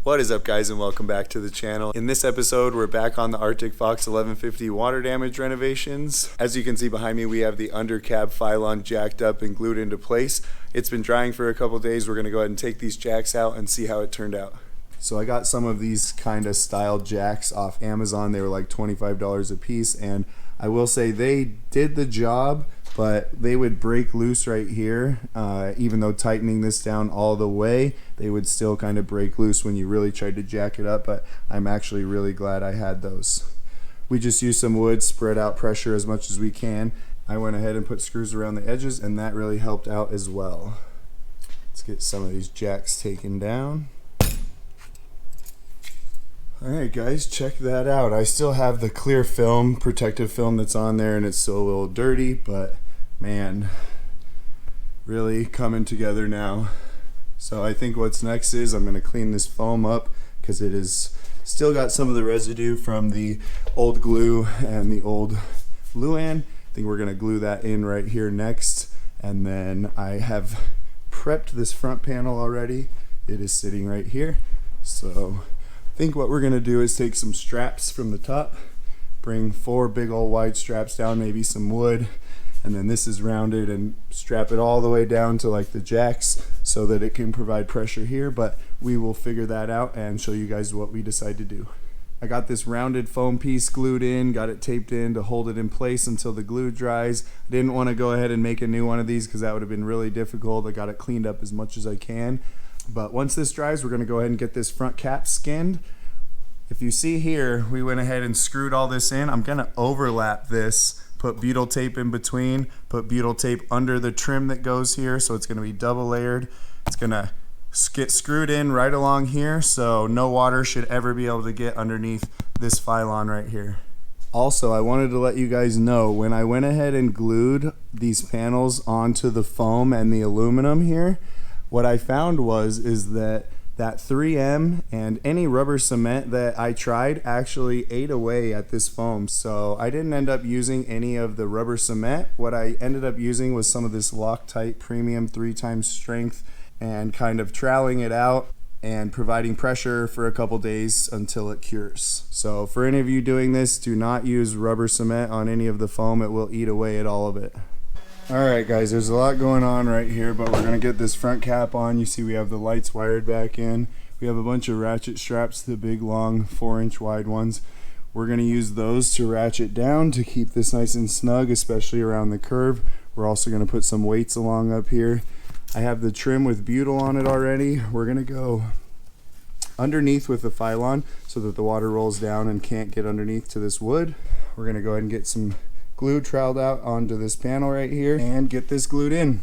What is up, guys, and welcome back to the channel. In this episode, we're back on the Arctic Fox 1150 water damage renovations. As you can see behind me, we have the undercab Phylon jacked up and glued into place. It's been drying for a couple days. We're gonna go ahead and take these jacks out and see how it turned out. So I got some of these kind of style jacks off Amazon. They were like $25 a piece, and I will say they did the job, but they would break loose right here. Even though tightening this down all the way, they would still kind of break loose when you really tried to jack it up, but I'm actually really glad I had those. We just used some wood, spread out pressure as much as we can. I went ahead and put screws around the edges, and that really helped out as well. Let's get some of these jacks taken down. Alright guys, check that out. I still have the clear film, protective film that's on there, and it's still a little dirty, but man, really coming together now. So I think what's next is I'm going to clean this foam up because it is still got some of the residue from the old glue and the old Luan. I think we're going to glue that in right here next, and then I have prepped this front panel already. It is sitting right here. So I think what we're going to do is take some straps from the top, bring 4 big old wide straps down, maybe some wood, and then this is rounded, and strap it all the way down to like the jacks so that it can provide pressure here, but we will figure that out and show you guys what we decide to do. I got this rounded foam piece glued in, got it taped in to hold it in place until the glue dries. I didn't want to go ahead and make a new one of these because that would have been really difficult. I got it cleaned up as much as I can. But once this dries, we're going to go ahead and get this front cap skinned. If you see here, we went ahead and screwed all this in. I'm going to overlap this, put butyl tape in between, put butyl tape under the trim that goes here, so it's going to be double layered. It's going to get screwed in right along here, so no water should ever be able to get underneath this Phylon right here. Also, I wanted to let you guys know, when I went ahead and glued these panels onto the foam and the aluminum here, what I found is that 3M and any rubber cement that I tried actually ate away at this foam. So I didn't end up using any of the rubber cement. What I ended up using was some of this Loctite Premium 3x strength, and kind of troweling it out and providing pressure for a couple days until it cures. So for any of you doing this, do not use rubber cement on any of the foam. It will eat away at all of it. Alright guys, there's a lot going on right here, but we're going to get this front cap on. You see we have the lights wired back in. We have a bunch of ratchet straps, the big long 4-inch wide ones. We're going to use those to ratchet down to keep this nice and snug, especially around the curve. We're also going to put some weights along up here. I have the trim with butyl on it already. We're going to go underneath with the Phylon so that the water rolls down and can't get underneath to this wood. We're going to go ahead and get some glue troweled out onto this panel right here and get this glued in.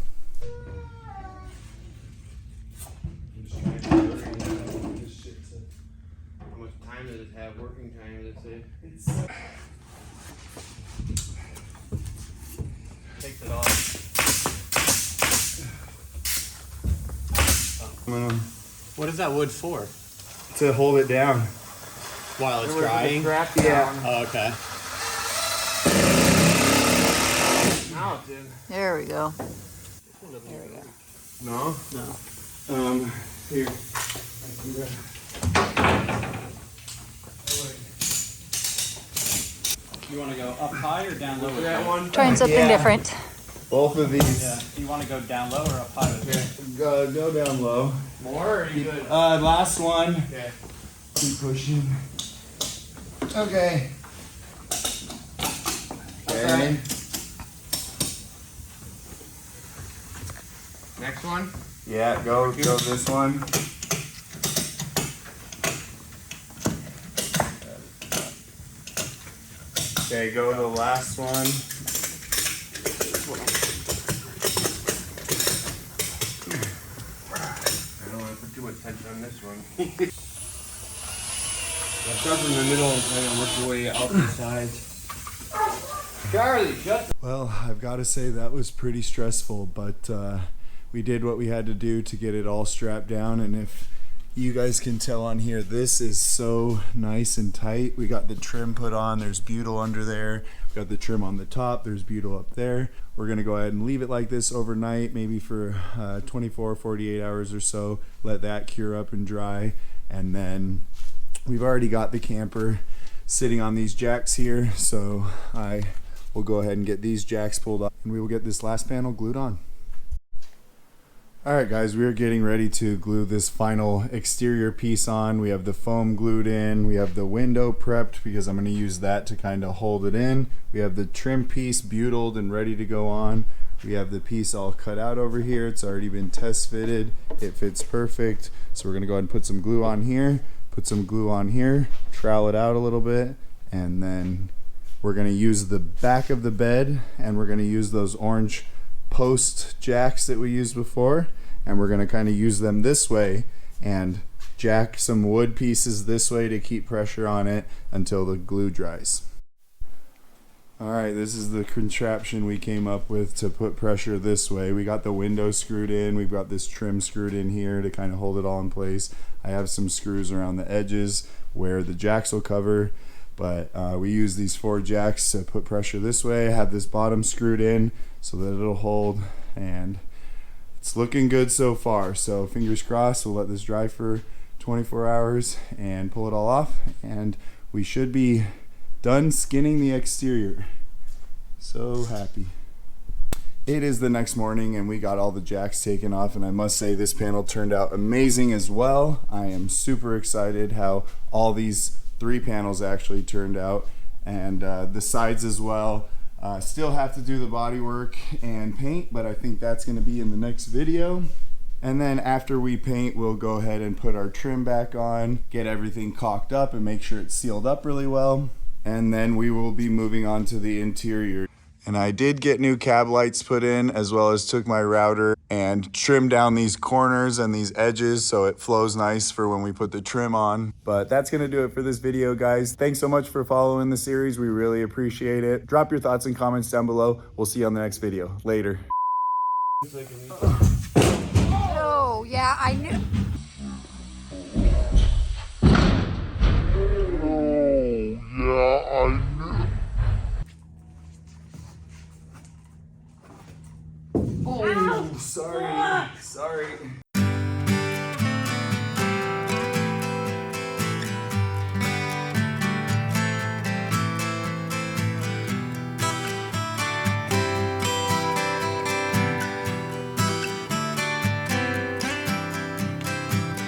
How much time does it have? Working time, does it say? Takes it off. What is that wood for? To hold it down. While it's drying? Yeah. Oh, okay. Now it's in. There we go. There we go. No? No. Here. You want to go up high or down low with that one? Trying something different. Both of these. Yeah. Do you want to go down low or up high with it? Go down low. More or are you good? Last one. Okay. Keep pushing. Okay. Okay. Next one? Yeah, go this one. Okay, go to the last one. I don't want to put too much tension on this one. Start from the middle and kind of work your way out the sides. Charlie, shut the... Well, I've got to say that was pretty stressful, but we did what we had to do to get it all strapped down, and if you guys can tell on here, this is so nice and tight. We got the trim put on, there's butyl under there, we got the trim on the top, there's butyl up there. We're gonna go ahead and leave it like this overnight, maybe for 24 or 48 hours or so, let that cure up and dry, And then we've already got the camper sitting on these jacks here, so I will go ahead and get these jacks pulled up and we will get this last panel glued on. Alright guys, we are getting ready to glue this final exterior piece on. We have the foam glued in, we have the window prepped because I'm going to use that to kind of hold it in. We have the trim piece butylled and ready to go on. We have the piece all cut out over here. It's already been test fitted. It fits perfect. So we're going to go ahead and put some glue on here, put some glue on here, trowel it out a little bit, and then we're going to use the back of the bed and we're going to use those orange post jacks that we used before, and we're going to kind of use them this way and jack some wood pieces this way to keep pressure on it until the glue dries. Alright, this is the contraption we came up with to put pressure this way. We got the window screwed in, we've got this trim screwed in here to kind of hold it all in place. I have some screws around the edges where the jacks will cover, but we use these 4 jacks to put pressure this way. I have this bottom screwed in so that it'll hold, and it's looking good so far. So fingers crossed, we'll let this dry for 24 hours and pull it all off, and we should be done skinning the exterior. So happy. It is the next morning and we got all the jacks taken off, and I must say this panel turned out amazing as well. I am super excited how all these 3 panels actually turned out, and the sides as well. Still have to do the body work and paint, but I think that's going to be in the next video. And then after we paint, we'll go ahead and put our trim back on, get everything caulked up and make sure it's sealed up really well, and then we will be moving on to the interior. And I did get new cab lights put in, as well as took my router and trimmed down these corners and these edges so it flows nice for when we put the trim on. But that's going to do it for this video, guys. Thanks so much for following the series. We really appreciate it. Drop your thoughts and comments down below. We'll see you on the next video. Later. Oh, yeah, I knew. Oh, sorry.